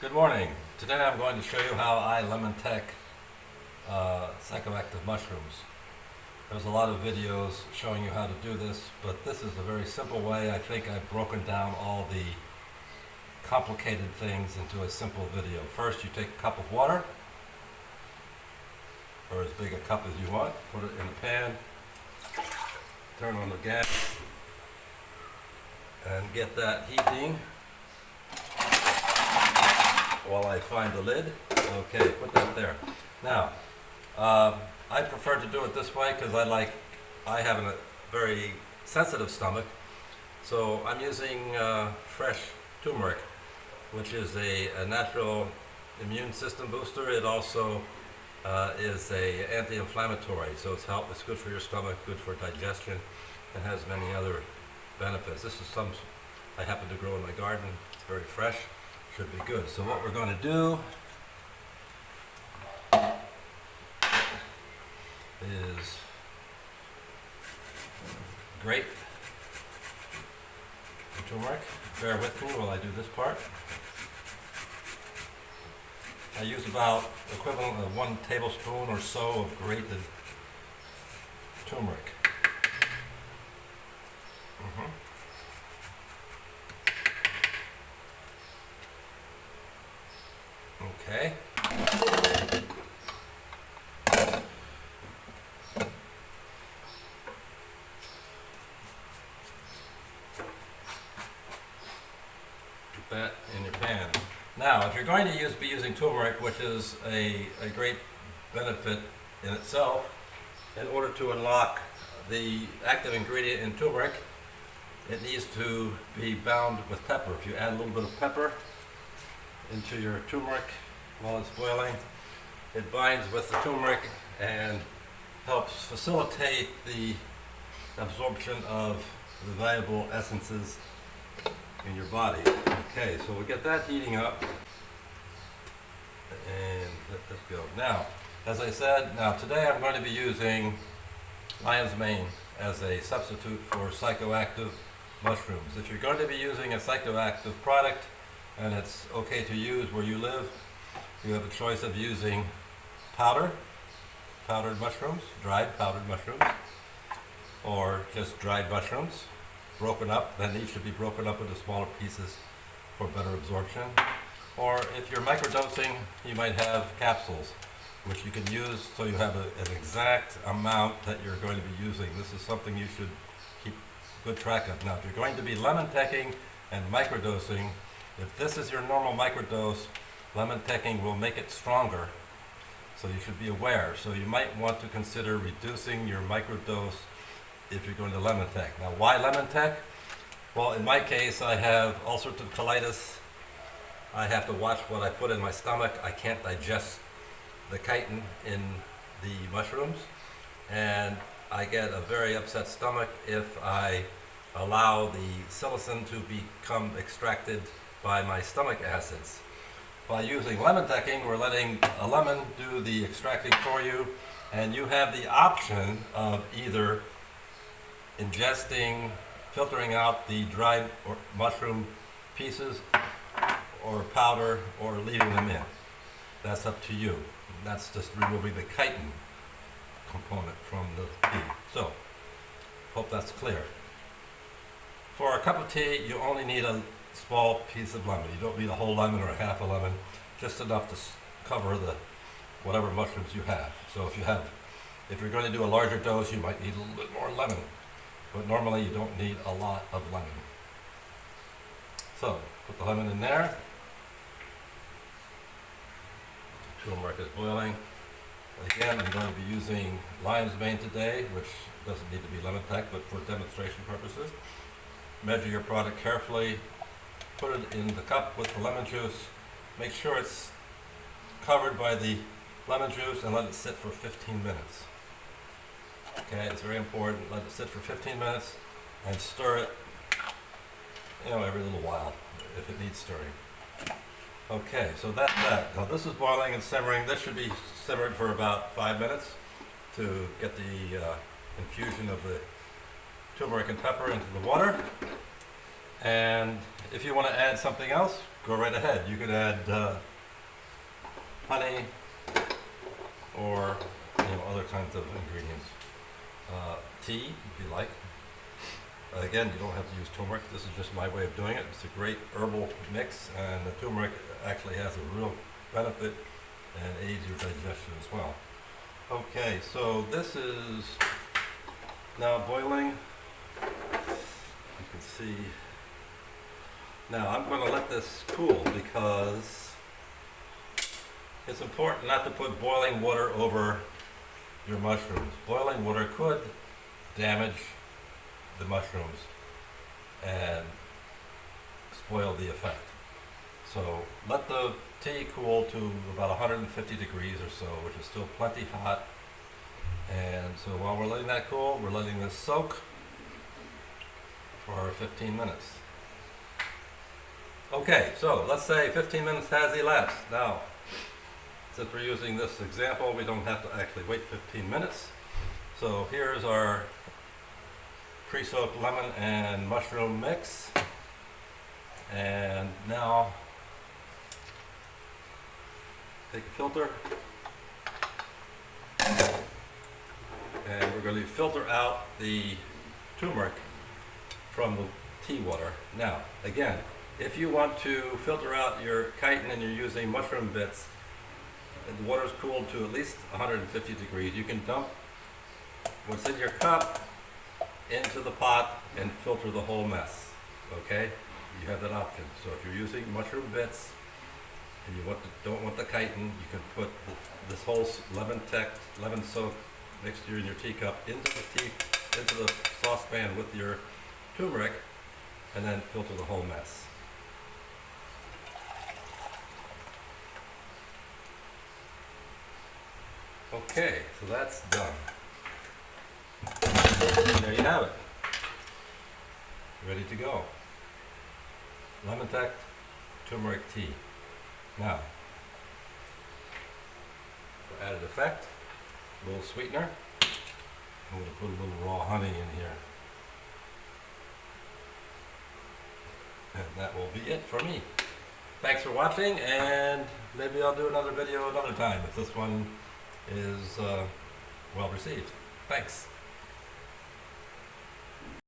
Good morning. Today I'm going to show you how I Lemon Tek psychoactive mushrooms. There's a lot of videos showing you how to do this, but this is a very simple way. I think I've broken down all the complicated things into a simple video. First, you take a cup of water, or as big a cup as you want, put it in a pan, turn on the gas, and get that heating. While I find the lid. Okay, put that there. Now, I prefer to do it this way because I have a very sensitive stomach. So I'm using Fresh Turmeric, which is a natural immune system booster. It also is a anti-inflammatory, so it's good for your stomach, good for digestion, and has many other benefits. This is some I happen to grow in my garden. It's very fresh. Should be good. So what we're going to do is grate the turmeric. Bear with me while I do this part. I use about equivalent of 1 tablespoon or so of grated turmeric. Okay. Put that in your pan. Now, if you're going to be using turmeric, which is a great benefit in itself, in order to unlock the active ingredient in turmeric, it needs to be bound with pepper. If you add a little bit of pepper into your turmeric while it's boiling, it binds with the turmeric and helps facilitate the absorption of the valuable essences in your body. Okay, so we get that heating up and let this go. Now, as I said, today I'm going to be using lion's mane as a substitute for psychoactive mushrooms. If you're going to be using a psychoactive product, and it's okay to use where you live, you have a choice of using powdered mushrooms, dried powdered mushrooms, or just dried mushrooms, broken up. Then these should be broken up into smaller pieces for better absorption. Or if you're microdosing, you might have capsules, which you can use so you have an exact amount that you're going to be using. This is something you should keep good track of. Now, if you're going to be lemon tekking and microdosing, if this is your normal microdose, Lemon Tekking will make it stronger, so you should be aware. So you might want to consider reducing your microdose if you're going to Lemon Tek. Now, why Lemon Tek? Well, in my case, I have ulcerative colitis. I have to watch what I put in my stomach. I can't digest the chitin in the mushrooms, and I get a very upset stomach if I allow the psilocin to become extracted by my stomach acids. By using Lemon Tekking, we're letting a lemon do the extracting for you, and you have the option of either ingesting, filtering out the dried or mushroom pieces or powder, or leaving them in. That's up to you. That's just removing the chitin component from the tea. So, hope that's clear. For a cup of tea, you only need a small piece of lemon. You don't need a whole lemon or a half a lemon, just enough to cover the whatever mushrooms you have. So if you're going to do a larger dose, you might need a little bit more lemon, but normally you don't need a lot of lemon. So put the lemon in there. Turmeric is boiling. Again, I'm going to be using lion's mane today, which doesn't need to be Lemon Tek, but for demonstration purposes. Measure your product carefully. Put it in the cup with the lemon juice. Make sure it's covered by the lemon juice and let it sit for 15 minutes. Okay, it's very important. Let it sit for 15 minutes and stir it, every little while if it needs stirring. Okay, so that's that. Now this is boiling and simmering. This should be simmered for about 5 minutes to get the infusion of the turmeric and pepper into the water. And if you want to add something else, go right ahead. You could add honey or other kinds of ingredients. Tea, if you like. Again, you don't have to use turmeric. This is just my way of doing it. It's a great herbal mix, and the turmeric actually has a real benefit and aids your digestion as well. Okay, so this is now boiling. You can see. Now I'm going to let this cool because it's important not to put boiling water over your mushrooms. Boiling water could damage the mushrooms and spoil the effect. So let the tea cool to about 150 degrees or so, which is still plenty hot. And so while we're letting that cool, we're letting this soak for 15 minutes. Okay, so let's say 15 minutes has elapsed. Now, since we're using this example, we don't have to actually wait 15 minutes. So here's our pre-soaked lemon and mushroom mix. And now, take a filter. And we're going to filter out the turmeric from the tea water. Now, again, if you want to filter out your chitin and you're using mushroom bits, the water's cooled to at least 150 degrees. You can dump what's in your cup into the pot and filter the whole mess. Okay? You have that option. So if you're using mushroom bits and you don't want the chitin, you can put this whole Lemon Tek, lemon soak mixture in your teacup into the saucepan with your turmeric, and then filter the whole mess. Okay, so that's done. And there you have it. Ready to go. Lemon Tek turmeric tea. Now, for added effect, a little sweetener. I'm going to put a little raw honey in here. And that will be it for me. Thanks for watching, and maybe I'll do another video another time if this one is well received. Thanks.